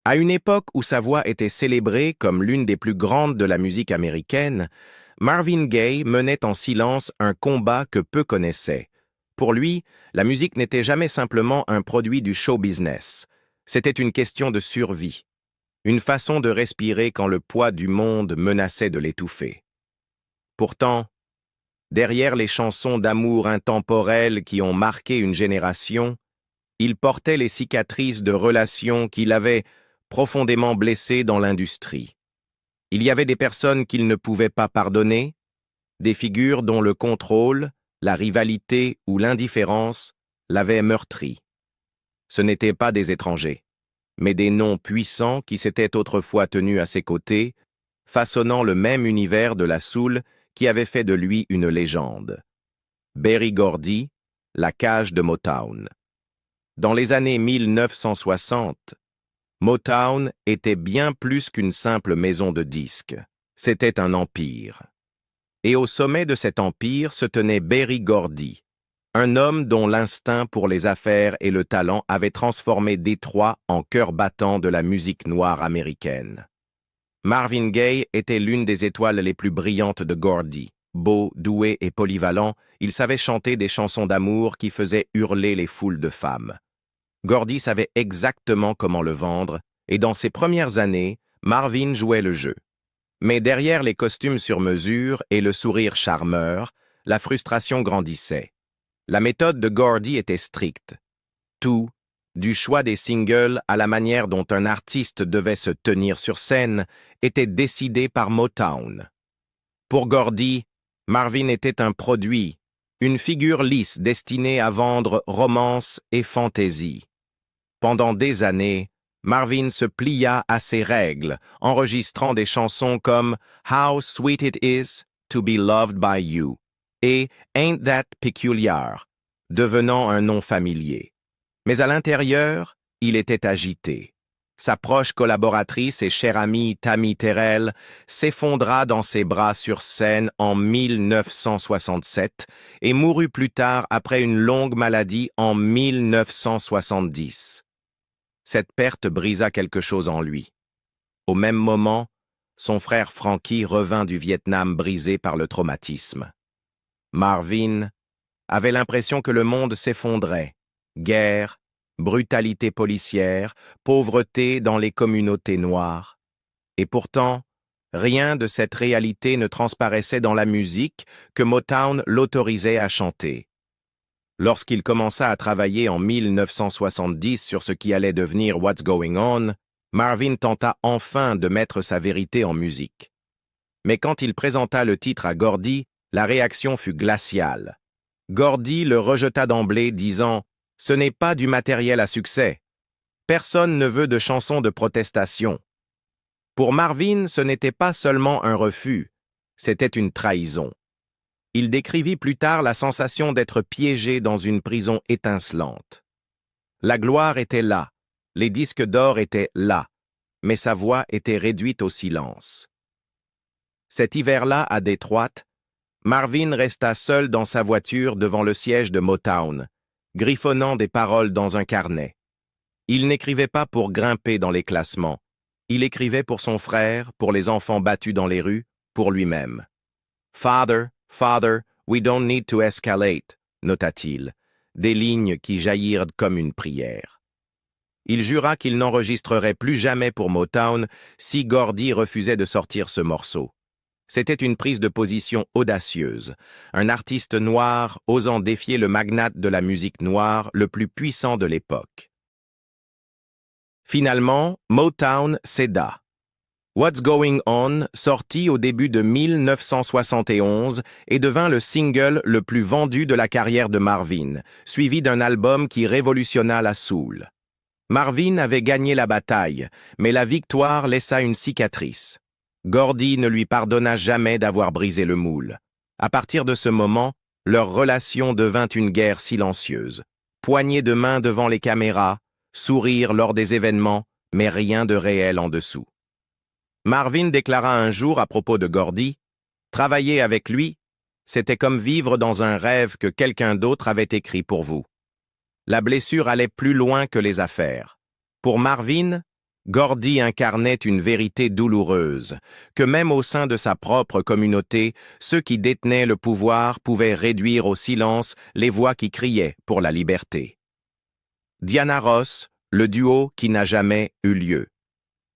À une époque où sa voix était célébrée comme l'une des plus grandes de la musique américaine, Marvin Gaye menait en silence un combat que peu connaissaient. Pour lui, la musique n'était jamais simplement un produit du show business. C'était une question de survie, une façon de respirer quand le poids du monde menaçait de l'étouffer. Pourtant, derrière les chansons d'amour intemporelles qui ont marqué une génération, il portait les cicatrices de relations qu'il avait profondément blessées dans l'industrie. Il y avait des personnes qu'il ne pouvait pas pardonner, des figures dont le contrôle, la rivalité ou l'indifférence l'avaient meurtri. Ce n'étaient pas des étrangers, mais des noms puissants qui s'étaient autrefois tenus à ses côtés, façonnant le même univers de la soul qui avait fait de lui une légende. Berry Gordy, la cage de Motown. Dans les années 1960, Motown était bien plus qu'une simple maison de disques. C'était un empire. Et au sommet de cet empire se tenait Berry Gordy, un homme dont l'instinct pour les affaires et le talent avaient transformé Détroit en cœur battant de la musique noire américaine. Marvin Gaye était l'une des étoiles les plus brillantes de Gordy. Beau, doué et polyvalent, il savait chanter des chansons d'amour qui faisaient hurler les foules de femmes. Gordy savait exactement comment le vendre, et dans ses premières années, Marvin jouait le jeu. Mais derrière les costumes sur mesure et le sourire charmeur, la frustration grandissait. La méthode de Gordy était stricte. Tout, du choix des singles à la manière dont un artiste devait se tenir sur scène, était décidé par Motown. Pour Gordy, Marvin était un produit, une figure lisse destinée à vendre romance et fantaisie. Pendant des années, Marvin se plia à ces règles, enregistrant des chansons comme How Sweet It Is to Be Loved by You et Ain't That Peculiar, devenant un nom familier. Mais à l'intérieur, il était agité. Sa proche collaboratrice et chère amie Tammy Terrell s'effondra dans ses bras sur scène en 1967 et mourut plus tard après une longue maladie en 1970. Cette perte brisa quelque chose en lui. Au même moment, son frère Frankie revint du Vietnam brisé par le traumatisme. Marvin avait l'impression que le monde s'effondrait. Guerre, brutalité policière, pauvreté dans les communautés noires. Et pourtant, rien de cette réalité ne transparaissait dans la musique que Motown l'autorisait à chanter. Lorsqu'il commença à travailler en 1970 sur ce qui allait devenir What's Going On, Marvin tenta enfin de mettre sa vérité en musique. Mais quand il présenta le titre à Gordy, la réaction fut glaciale. Gordy le rejeta d'emblée, disant « Ce n'est pas du matériel à succès. Personne ne veut de chansons de protestation. » Pour Marvin, ce n'était pas seulement un refus, c'était une trahison. Il décrivit plus tard la sensation d'être piégé dans une prison étincelante. La gloire était là, les disques d'or étaient là, mais sa voix était réduite au silence. Cet hiver-là, à Détroit, Marvin resta seul dans sa voiture devant le siège de Motown, griffonnant des paroles dans un carnet. Il n'écrivait pas pour grimper dans les classements. Il écrivait pour son frère, pour les enfants battus dans les rues, pour lui-même. « Father, Father, we don't need to escalate », nota-t-il, des lignes qui jaillirent comme une prière. Il jura qu'il n'enregistrerait plus jamais pour Motown si Gordy refusait de sortir ce morceau. C'était une prise de position audacieuse, un artiste noir osant défier le magnate de la musique noire le plus puissant de l'époque. Finalement, Motown céda. What's Going On sortit au début de 1971 et devint le single le plus vendu de la carrière de Marvin, suivi d'un album qui révolutionna la soul. Marvin avait gagné la bataille, mais la victoire laissa une cicatrice. Gordy ne lui pardonna jamais d'avoir brisé le moule. À partir de ce moment, leur relation devint une guerre silencieuse. Poignées de main devant les caméras, sourire lors des événements, mais rien de réel en dessous. Marvin déclara un jour à propos de Gordy, « Travailler avec lui, c'était comme vivre dans un rêve que quelqu'un d'autre avait écrit pour vous. » La blessure allait plus loin que les affaires. Pour Marvin, Gordy incarnait une vérité douloureuse, que même au sein de sa propre communauté, ceux qui détenaient le pouvoir pouvaient réduire au silence les voix qui criaient pour la liberté. Diana Ross, le duo qui n'a jamais eu lieu.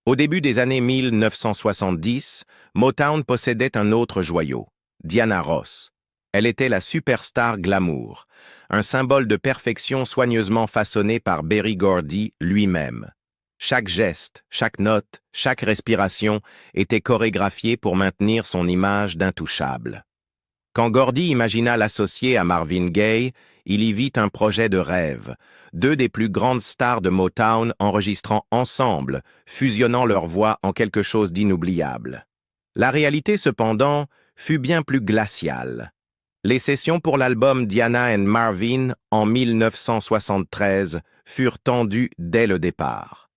Au début des années 1970, Motown possédait un autre joyau, Diana Ross. Elle était la superstar glamour, un symbole de perfection soigneusement façonné par Berry Gordy lui-même. Chaque geste, chaque note, chaque respiration était chorégraphiée pour maintenir son image d'intouchable. Quand Gordy imagina l'associer à Marvin Gaye, il y vit un projet de rêve, deux des plus grandes stars de Motown enregistrant ensemble, fusionnant leurs voix en quelque chose d'inoubliable. La réalité, cependant, fut bien plus glaciale. Les sessions pour l'album Diana and Marvin en 1973 furent tendues dès le départ.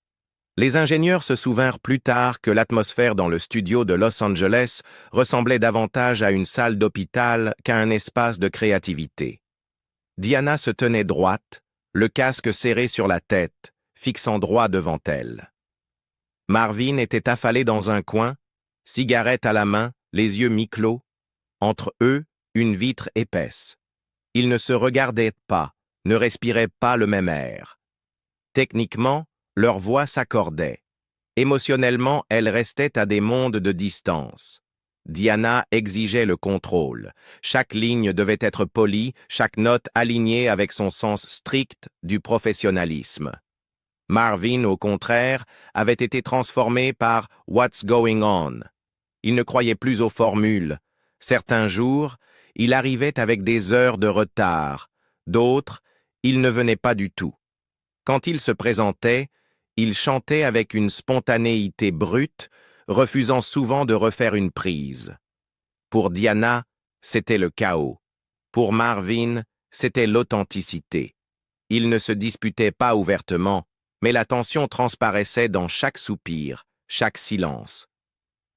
Les ingénieurs se souvinrent plus tard que l'atmosphère dans le studio de Los Angeles ressemblait davantage à une salle d'hôpital qu'à un espace de créativité. Diana se tenait droite, le casque serré sur la tête, fixant droit devant elle. Marvin était affalé dans un coin, cigarette à la main, les yeux mi-clos. Entre eux, une vitre épaisse. Ils ne se regardaient pas, ne respiraient pas le même air. Techniquement, leurs voix s'accordaient. Émotionnellement, elles restaient à des mondes de distance. Diana exigeait le contrôle. Chaque ligne devait être polie, chaque note alignée avec son sens strict du professionnalisme. Marvin, au contraire, avait été transformé par « What's going on ». Il ne croyait plus aux formules. Certains jours, il arrivait avec des heures de retard. D'autres, il ne venait pas du tout. Quand il se présentait, il chantait avec une spontanéité brute, refusant souvent de refaire une prise. Pour Diana, c'était le chaos. Pour Marvin, c'était l'authenticité. Ils ne se disputaient pas ouvertement, mais la tension transparaissait dans chaque soupir, chaque silence.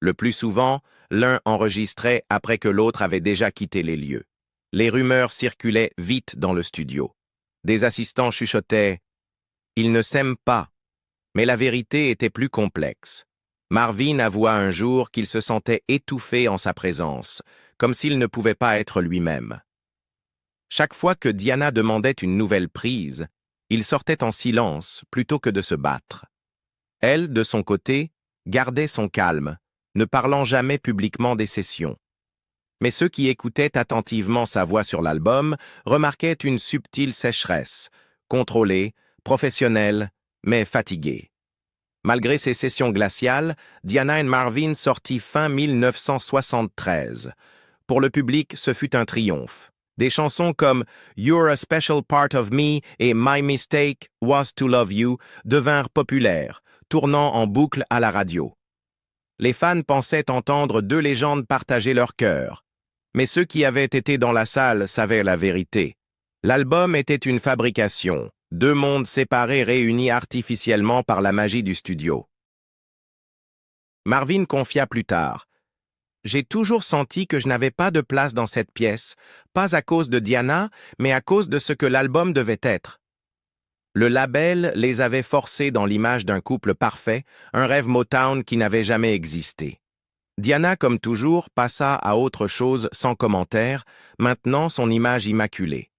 Le plus souvent, l'un enregistrait après que l'autre avait déjà quitté les lieux. Les rumeurs circulaient vite dans le studio. Des assistants chuchotaient « Ils ne s'aiment pas ». Mais la vérité était plus complexe. Marvin avoua un jour qu'il se sentait étouffé en sa présence, comme s'il ne pouvait pas être lui-même. Chaque fois que Diana demandait une nouvelle prise, il sortait en silence plutôt que de se battre. Elle, de son côté, gardait son calme, ne parlant jamais publiquement des sessions. Mais ceux qui écoutaient attentivement sa voix sur l'album remarquaient une subtile sécheresse, contrôlée, professionnelle, mais fatiguée. Malgré ces sessions glaciales, Diana and Marvin sortit fin 1973. Pour le public, ce fut un triomphe. Des chansons comme « You're a Special Part of Me » et « My Mistake Was to Love You » devinrent populaires, tournant en boucle à la radio. Les fans pensaient entendre deux légendes partager leur cœur. Mais ceux qui avaient été dans la salle savaient la vérité. L'album était une fabrication. Deux mondes séparés réunis artificiellement par la magie du studio. Marvin confia plus tard « J'ai toujours senti que je n'avais pas de place dans cette pièce, pas à cause de Diana, mais à cause de ce que l'album devait être. » Le label les avait forcés dans l'image d'un couple parfait, un rêve Motown qui n'avait jamais existé. Diana, comme toujours, passa à autre chose sans commentaire, maintenant son image immaculée.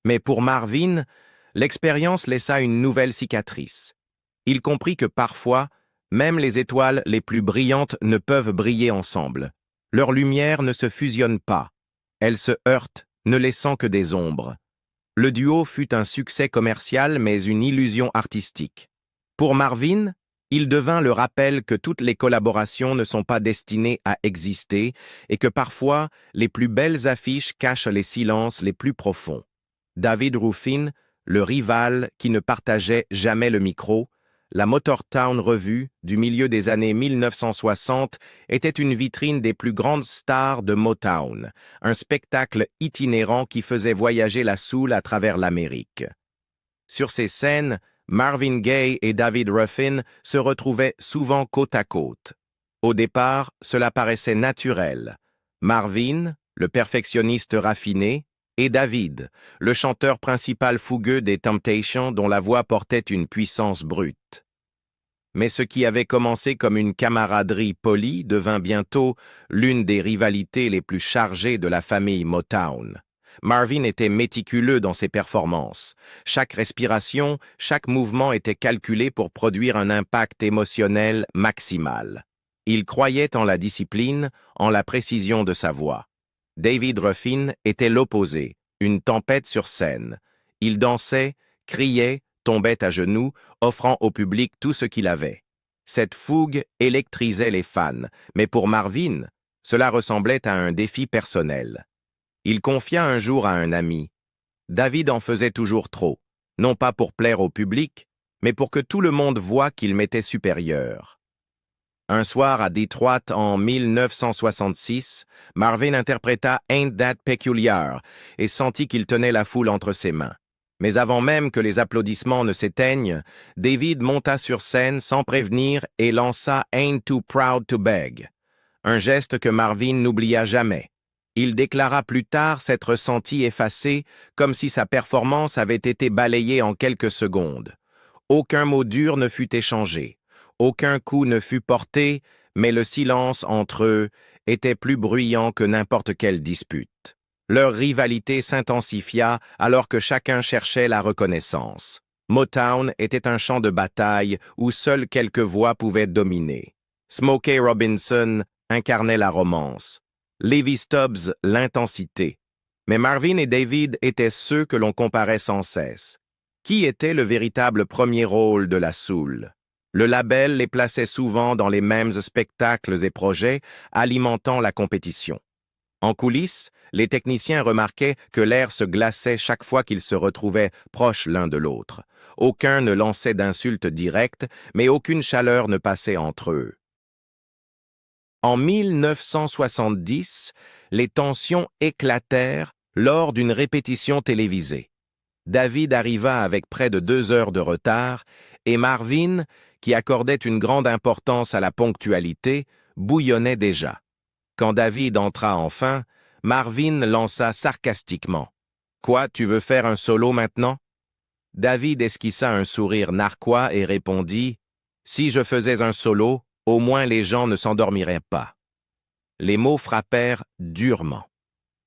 Mais pour Marvin, l'expérience laissa une nouvelle cicatrice. Il comprit que parfois, même les étoiles les plus brillantes ne peuvent briller ensemble. Leurs lumières ne se fusionnent pas. Elles se heurtent, ne laissant que des ombres. Le duo fut un succès commercial mais une illusion artistique. Pour Marvin, il devint le rappel que toutes les collaborations ne sont pas destinées à exister et que parfois, les plus belles affiches cachent les silences les plus profonds. David Ruffin, le rival qui ne partageait jamais le micro, la Motown Revue du milieu des années 1960 était une vitrine des plus grandes stars de Motown, un spectacle itinérant qui faisait voyager la soul à travers l'Amérique. Sur ces scènes, Marvin Gaye et David Ruffin se retrouvaient souvent côte à côte. Au départ, cela paraissait naturel. Marvin, le perfectionniste raffiné, et David, le chanteur principal fougueux des Temptations dont la voix portait une puissance brute. Mais ce qui avait commencé comme une camaraderie polie devint bientôt l'une des rivalités les plus chargées de la famille Motown. Marvin était méticuleux dans ses performances. Chaque respiration, chaque mouvement était calculé pour produire un impact émotionnel maximal. Il croyait en la discipline, en la précision de sa voix. David Ruffin était l'opposé, une tempête sur scène. Il dansait, criait, tombait à genoux, offrant au public tout ce qu'il avait. Cette fougue électrisait les fans, mais pour Marvin, cela ressemblait à un défi personnel. Il confia un jour à un ami. David en faisait toujours trop, non pas pour plaire au public, mais pour que tout le monde voie qu'il m'était supérieur. Un soir à Detroit en 1966, Marvin interpréta Ain't That Peculiar et sentit qu'il tenait la foule entre ses mains. Mais avant même que les applaudissements ne s'éteignent, David monta sur scène sans prévenir et lança Ain't Too Proud to Beg, un geste que Marvin n'oublia jamais. Il déclara plus tard s'être senti effacé, comme si sa performance avait été balayée en quelques secondes. Aucun mot dur ne fut échangé, aucun coup ne fut porté, mais le silence entre eux était plus bruyant que n'importe quelle dispute. Leur rivalité s'intensifia alors que chacun cherchait la reconnaissance. Motown était un champ de bataille où seules quelques voix pouvaient dominer. Smokey Robinson incarnait la romance. Levi Stubbs, l'intensité. Mais Marvin et David étaient ceux que l'on comparait sans cesse. Qui était le véritable premier rôle de la soul? Le label les plaçait souvent dans les mêmes spectacles et projets, alimentant la compétition. En coulisses, les techniciens remarquaient que l'air se glaçait chaque fois qu'ils se retrouvaient proches l'un de l'autre. Aucun ne lançait d'insultes directes, mais aucune chaleur ne passait entre eux. En 1970, les tensions éclatèrent lors d'une répétition télévisée. David arriva avec près de 2 heures de retard et Marvin, qui accordait une grande importance à la ponctualité, bouillonnait déjà. Quand David entra enfin, Marvin lança sarcastiquement. « Quoi, tu veux faire un solo maintenant ?» David esquissa un sourire narquois et répondit « Si je faisais un solo, au moins les gens ne s'endormiraient pas. » Les mots frappèrent durement.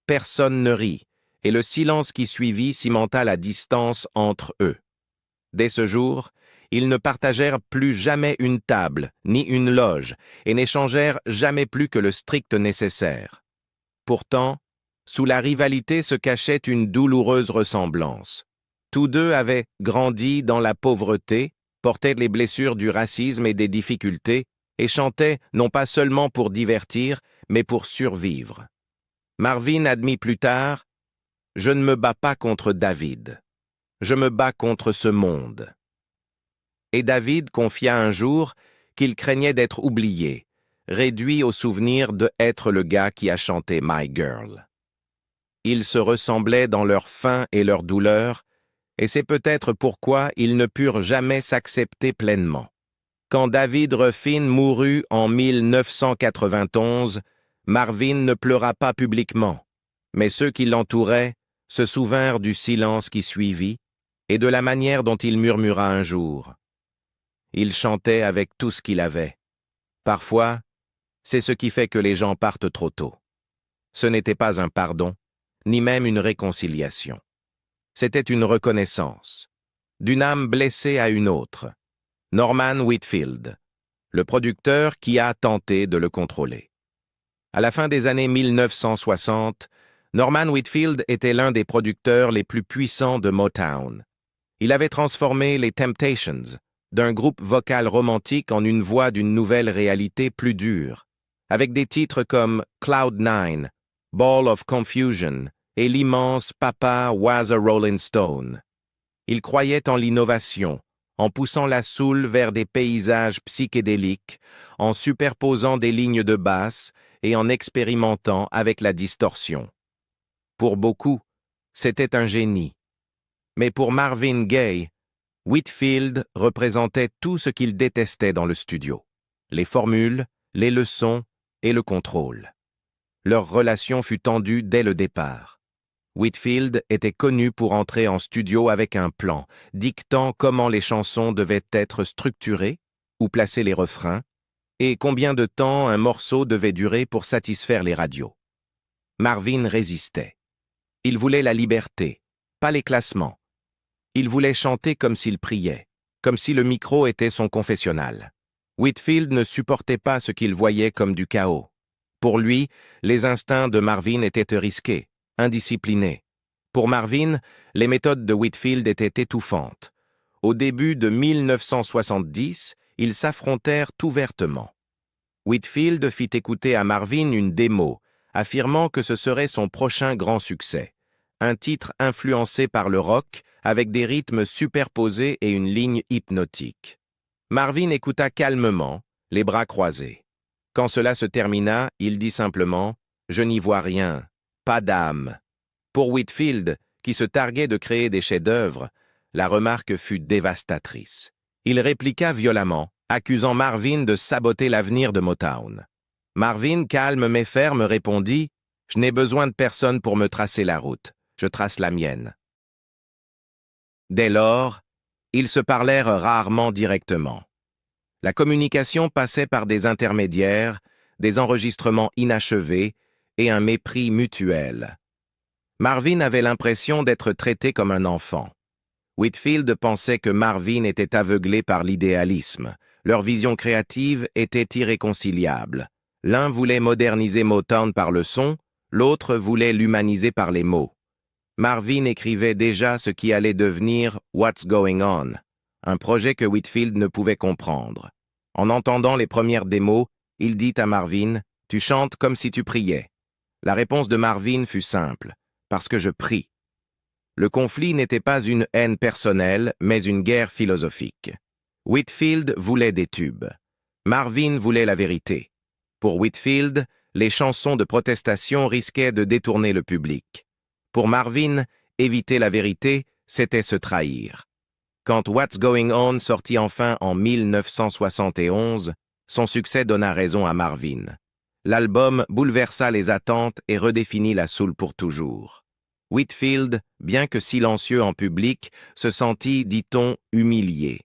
Personne ne rit, et le silence qui suivit cimenta la distance entre eux. Dès ce jour, ils ne partagèrent plus jamais une table, ni une loge, et n'échangèrent jamais plus que le strict nécessaire. Pourtant, sous la rivalité se cachait une douloureuse ressemblance. Tous deux avaient grandi dans la pauvreté, portaient les blessures du racisme et des difficultés, et chantaient non pas seulement pour divertir, mais pour survivre. Marvin admit plus tard « Je ne me bats pas contre David. Je me bats contre ce monde. » Et David confia un jour qu'il craignait d'être oublié, réduit au souvenir de être le gars qui a chanté My Girl. Ils se ressemblaient dans leur faim et leur douleur, et c'est peut-être pourquoi ils ne purent jamais s'accepter pleinement. Quand David Ruffin mourut en 1991, Marvin ne pleura pas publiquement, mais ceux qui l'entouraient se souvinrent du silence qui suivit et de la manière dont il murmura un jour. Il chantait avec tout ce qu'il avait. Parfois, c'est ce qui fait que les gens partent trop tôt. Ce n'était pas un pardon, ni même une réconciliation. C'était une reconnaissance, d'une âme blessée à une autre. Norman Whitfield, le producteur qui a tenté de le contrôler. À la fin des années 1960, Norman Whitfield était l'un des producteurs les plus puissants de Motown. Il avait transformé les Temptations d'un groupe vocal romantique en une voix d'une nouvelle réalité plus dure, avec des titres comme Cloud9, Ball of Confusion et l'immense Papa Was a Rolling Stone. Il croyait en l'innovation, en poussant la soul vers des paysages psychédéliques, en superposant des lignes de basse et en expérimentant avec la distorsion. Pour beaucoup, c'était un génie. Mais pour Marvin Gaye, Whitfield représentait tout ce qu'il détestait dans le studio. Les formules, les leçons et le contrôle. Leur relation fut tendue dès le départ. Whitfield était connu pour entrer en studio avec un plan, dictant comment les chansons devaient être structurées, où placer les refrains, et combien de temps un morceau devait durer pour satisfaire les radios. Marvin résistait. Il voulait la liberté, pas les classements. Il voulait chanter comme s'il priait, comme si le micro était son confessionnal. Whitfield ne supportait pas ce qu'il voyait comme du chaos. Pour lui, les instincts de Marvin étaient risqués, indisciplinés. Pour Marvin, les méthodes de Whitfield étaient étouffantes. Au début de 1970, ils s'affrontèrent ouvertement. Whitfield fit écouter à Marvin une démo, affirmant que ce serait son prochain grand succès. Un titre influencé par le rock, avec des rythmes superposés et une ligne hypnotique. Marvin écouta calmement, les bras croisés. Quand cela se termina, il dit simplement « Je n'y vois rien, pas d'âme ». Pour Whitfield, qui se targuait de créer des chefs-d'œuvre, la remarque fut dévastatrice. Il répliqua violemment, accusant Marvin de saboter l'avenir de Motown. Marvin, calme mais ferme, répondit « Je n'ai besoin de personne pour me tracer la route, je trace la mienne ». Dès lors, ils se parlèrent rarement directement. La communication passait par des intermédiaires, des enregistrements inachevés et un mépris mutuel. Marvin avait l'impression d'être traité comme un enfant. Whitfield pensait que Marvin était aveuglé par l'idéalisme. Leur vision créative était irréconciliable. L'un voulait moderniser Motown par le son, l'autre voulait l'humaniser par les mots. Marvin écrivait déjà ce qui allait devenir « What's Going On », un projet que Whitfield ne pouvait comprendre. En entendant les premières démos, il dit à Marvin « Tu chantes comme si tu priais ». La réponse de Marvin fut simple « Parce que je prie ». Le conflit n'était pas une haine personnelle, mais une guerre philosophique. Whitfield voulait des tubes. Marvin voulait la vérité. Pour Whitfield, les chansons de protestation risquaient de détourner le public. Pour Marvin, éviter la vérité, c'était se trahir. Quand What's Going On sortit enfin en 1971, son succès donna raison à Marvin. L'album bouleversa les attentes et redéfinit la soul pour toujours. Whitfield, bien que silencieux en public, se sentit, dit-on, humilié.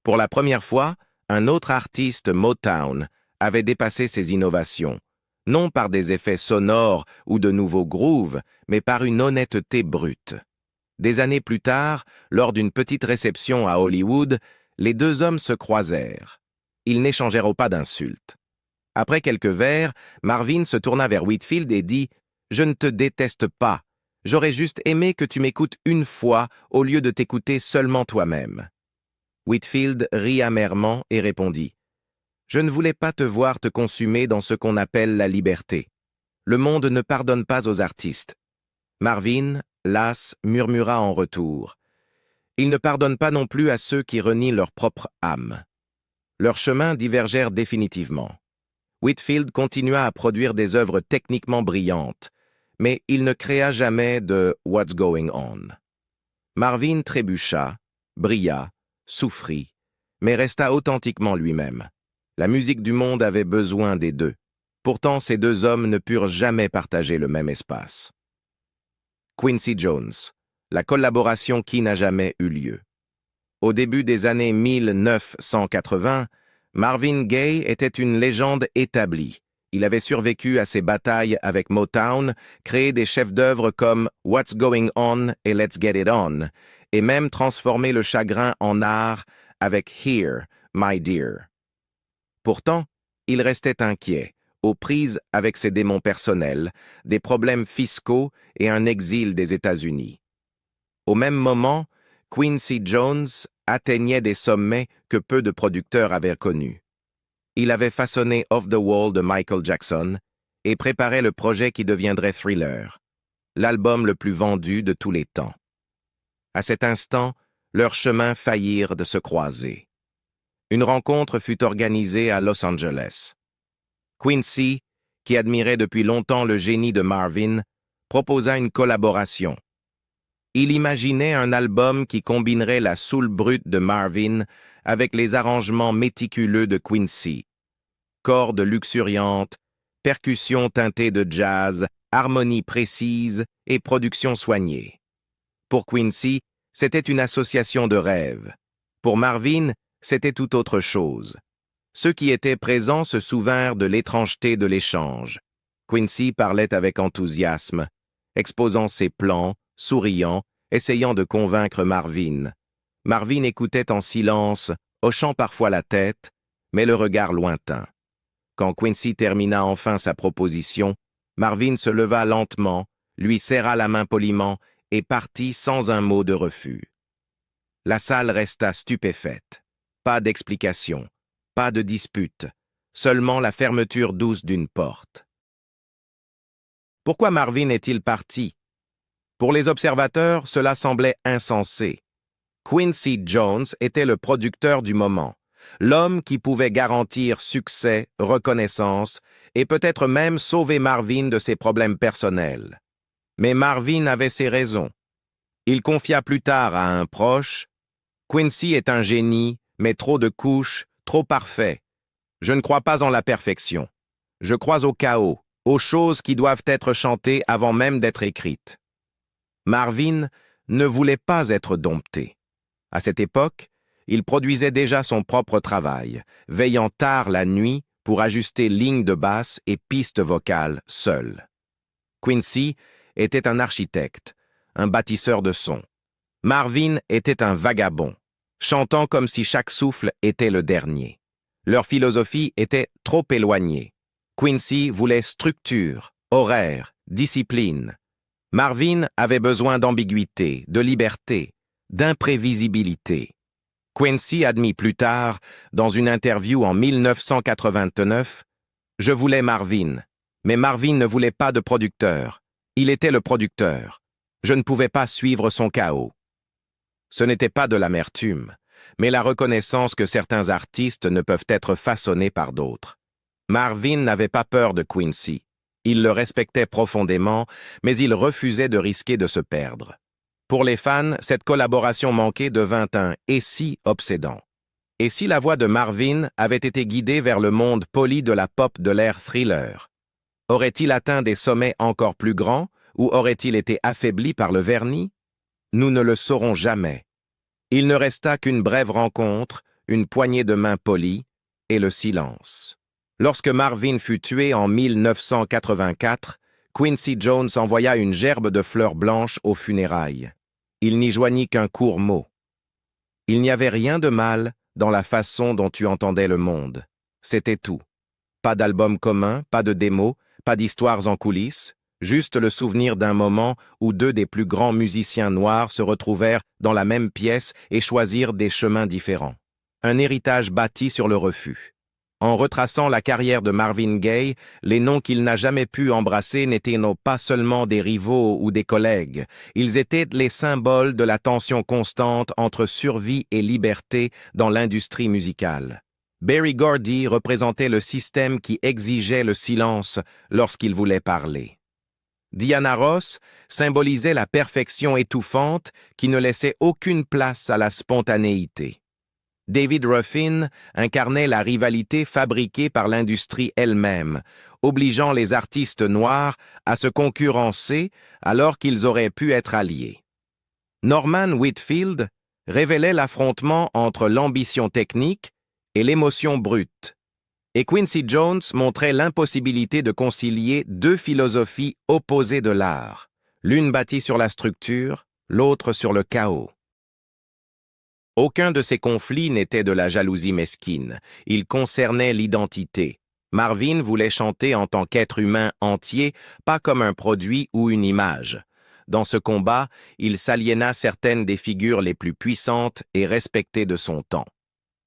Pour la première fois, un autre artiste Motown avait dépassé ses innovations, non par des effets sonores ou de nouveaux grooves, mais par une honnêteté brute. Des années plus tard, lors d'une petite réception à Hollywood, les deux hommes se croisèrent. Ils n'échangèrent pas d'insultes. Après quelques verres, Marvin se tourna vers Whitfield et dit « Je ne te déteste pas. J'aurais juste aimé que tu m'écoutes une fois au lieu de t'écouter seulement toi-même. » Whitfield rit amèrement et répondit « Je ne voulais pas te voir te consumer dans ce qu'on appelle la liberté. Le monde ne pardonne pas aux artistes. » Marvin, las, murmura en retour « Il ne pardonne pas non plus à ceux qui renient leur propre âme. » Leurs chemins divergèrent définitivement. Whitfield continua à produire des œuvres techniquement brillantes, mais il ne créa jamais de « What's Going On ». Marvin trébucha, brilla, souffrit, mais resta authentiquement lui-même. La musique du monde avait besoin des deux. Pourtant, ces deux hommes ne purent jamais partager le même espace. Quincy Jones, la collaboration qui n'a jamais eu lieu. Au début des années 1980, Marvin Gaye était une légende établie. Il avait survécu à ses batailles avec Motown, créé des chefs-d'œuvre comme What's Going On et Let's Get It On, et même transformé le chagrin en art avec Here, My Dear. Pourtant, il restait inquiet, aux prises avec ses démons personnels, des problèmes fiscaux et un exil des États-Unis. Au même moment, Quincy Jones atteignait des sommets que peu de producteurs avaient connus. Il avait façonné Off the Wall de Michael Jackson et préparait le projet qui deviendrait Thriller, l'album le plus vendu de tous les temps. À cet instant, leurs chemins faillirent de se croiser. Une rencontre fut organisée à Los Angeles. Quincy, qui admirait depuis longtemps le génie de Marvin, proposa une collaboration. Il imaginait un album qui combinerait la soul brute de Marvin avec les arrangements méticuleux de Quincy. Cordes luxuriantes, percussions teintées de jazz, harmonie précise et production soignée. Pour Quincy, c'était une association de rêve. Pour Marvin, c'était tout autre chose, Ceux qui étaient présents se souvinrent de l'étrangeté de l'échange. Quincy parlait avec enthousiasme, exposant ses plans, souriant, essayant de convaincre Marvin. Marvin écoutait en silence, hochant parfois la tête, mais le regard lointain. Quand Quincy termina enfin sa proposition, Marvin se leva lentement, lui serra la main poliment et partit sans un mot de refus. La salle resta stupéfaite. Pas d'explication, pas de dispute, seulement la fermeture douce d'une porte. Pourquoi Marvin est-il parti? Pour les observateurs, cela semblait insensé. Quincy Jones était le producteur du moment, l'homme qui pouvait garantir succès, reconnaissance et peut-être même sauver Marvin de ses problèmes personnels. Mais Marvin avait ses raisons. Il confia plus tard à un proche « Quincy est un génie, mais trop de couches, trop parfait. Je ne crois pas en la perfection. Je crois au chaos, aux choses qui doivent être chantées avant même d'être écrites. » Marvin ne voulait pas être dompté. À cette époque, il produisait déjà son propre travail, veillant tard la nuit pour ajuster lignes de basse et pistes vocales seul. Quincy était un architecte, un bâtisseur de sons. Marvin était un vagabond, chantant comme si chaque souffle était le dernier. Leur philosophie était trop éloignée. Quincy voulait structure, horaire, discipline. Marvin avait besoin d'ambiguïté, de liberté, d'imprévisibilité. Quincy admit plus tard, dans une interview en 1989, « Je voulais Marvin, mais Marvin ne voulait pas de producteur. Il était le producteur. Je ne pouvais pas suivre son chaos. » Ce n'était pas de l'amertume, mais la reconnaissance que certains artistes ne peuvent être façonnés par d'autres. Marvin n'avait pas peur de Quincy. Il le respectait profondément, mais il refusait de risquer de se perdre. Pour les fans, cette collaboration manquée devint un « et si » obsédant. Et si la voix de Marvin avait été guidée vers le monde poli de la pop de l'ère thriller? Aurait-il atteint des sommets encore plus grands ou aurait-il été affaibli par le vernis? Nous ne le saurons jamais. Il ne resta qu'une brève rencontre, une poignée de mains polies et le silence. Lorsque Marvin fut tué en 1984, Quincy Jones envoya une gerbe de fleurs blanches aux funérailles. Il n'y joignit qu'un court mot. Il n'y avait rien de mal dans la façon dont tu entendais le monde. C'était tout. Pas d'album commun, pas de démo, pas d'histoires en coulisses, juste le souvenir d'un moment où deux des plus grands musiciens noirs se retrouvèrent dans la même pièce et choisirent des chemins différents. Un héritage bâti sur le refus. En retraçant la carrière de Marvin Gaye, les noms qu'il n'a jamais pu embrasser n'étaient pas seulement des rivaux ou des collègues, ils étaient les symboles de la tension constante entre survie et liberté dans l'industrie musicale. Berry Gordy représentait le système qui exigeait le silence lorsqu'il voulait parler. Diana Ross symbolisait la perfection étouffante qui ne laissait aucune place à la spontanéité. David Ruffin incarnait la rivalité fabriquée par l'industrie elle-même, obligeant les artistes noirs à se concurrencer alors qu'ils auraient pu être alliés. Norman Whitfield révélait l'affrontement entre l'ambition technique et l'émotion brute. Et Quincy Jones montrait l'impossibilité de concilier deux philosophies opposées de l'art, l'une bâtie sur la structure, l'autre sur le chaos. Aucun de ces conflits n'était de la jalousie mesquine, il concernait l'identité. Marvin voulait chanter en tant qu'être humain entier, pas comme un produit ou une image. Dans ce combat, il s'aliéna certaines des figures les plus puissantes et respectées de son temps.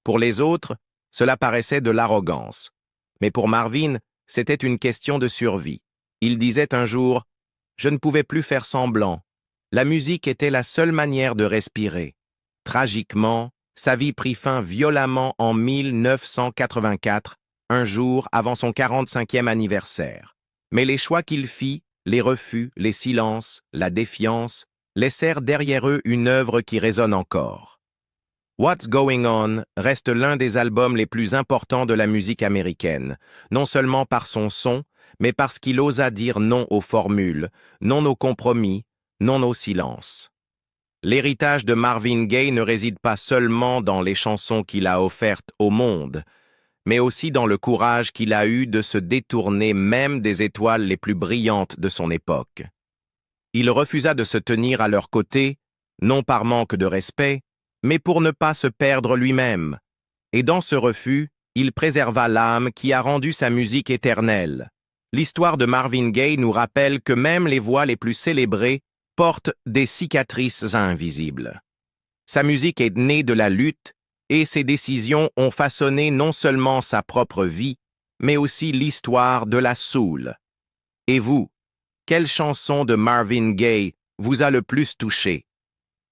Pour les autres, cela paraissait de l'arrogance. Mais pour Marvin, c'était une question de survie. Il disait un jour « Je ne pouvais plus faire semblant. La musique était la seule manière de respirer. » Tragiquement, sa vie prit fin violemment en 1984, un jour avant son 45e anniversaire. Mais les choix qu'il fit, les refus, les silences, la défiance, laissèrent derrière eux une œuvre qui résonne encore. What's Going On reste l'un des albums les plus importants de la musique américaine, non seulement par son son, mais parce qu'il osa dire non aux formules, non aux compromis, non aux silences. L'héritage de Marvin Gaye ne réside pas seulement dans les chansons qu'il a offertes au monde, mais aussi dans le courage qu'il a eu de se détourner même des étoiles les plus brillantes de son époque. Il refusa de se tenir à leur côté, non par manque de respect, mais pour ne pas se perdre lui-même. Et dans ce refus, il préserva l'âme qui a rendu sa musique éternelle. L'histoire de Marvin Gaye nous rappelle que même les voix les plus célébrées portent des cicatrices invisibles. Sa musique est née de la lutte et ses décisions ont façonné non seulement sa propre vie, mais aussi l'histoire de la soul. Et vous, quelle chanson de Marvin Gaye vous a le plus touché?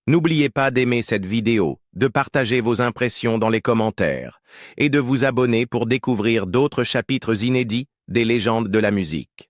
N'oubliez pas d'aimer cette vidéo, de partager vos impressions dans les commentaires et de vous abonner pour découvrir d'autres chapitres inédits des légendes de la musique.